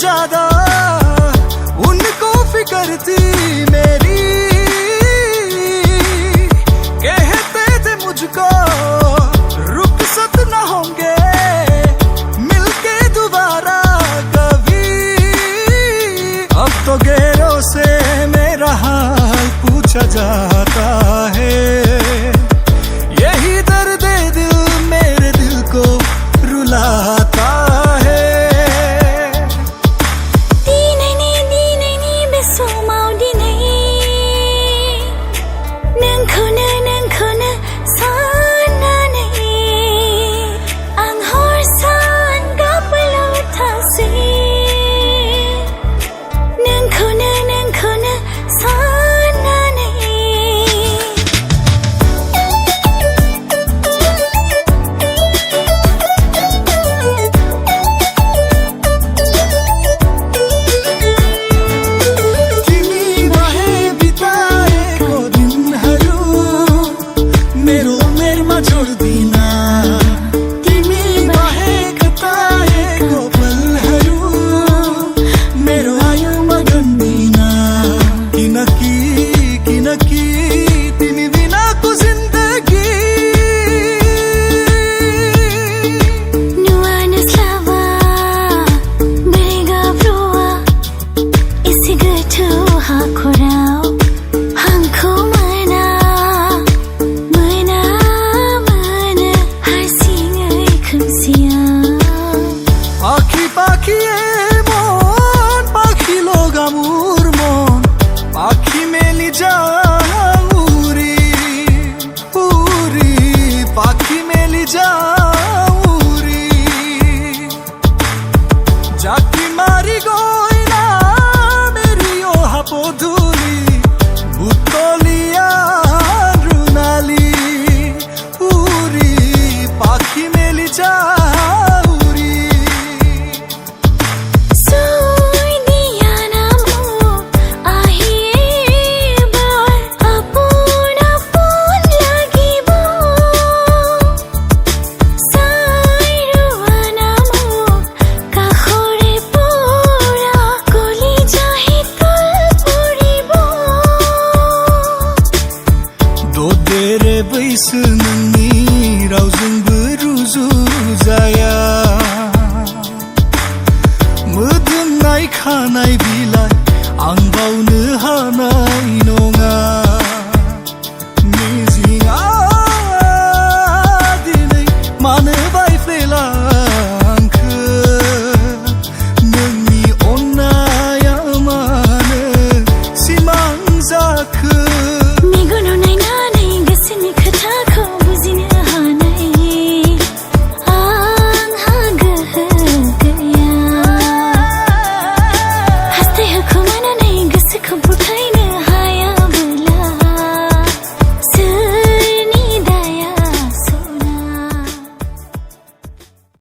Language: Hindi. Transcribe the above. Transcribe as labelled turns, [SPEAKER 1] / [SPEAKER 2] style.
[SPEAKER 1] ज्यादा उनको फिक्र थी मेरी, कहते थे मुझको रुखसत न होंगे मिलके दोबारा कभी। अब तो गैरों से मेरा हाल पूछा जाता है, यही दर्द दिल मेरे दिल को रुलाता है। जाकी मारी गोइना मेरी ओ हापो धूली बुतोलिया रुनाली उरी पाखी मेली जाऊरी।
[SPEAKER 2] सोई दिया नामो आहिए बार अपना फोन लगी बो, साई रुआ नामो काहो
[SPEAKER 1] बैसोनि रावजोंबो रुजुजाया, मोदोमनाय खानाय बिलाइ आं बावनो हानाय नङा। मिजिंआ दिनै मानो बायफ्लेलांखो, नोंनि अननाया मानो सिमां जाखो।
[SPEAKER 2] Kumana गोसखौ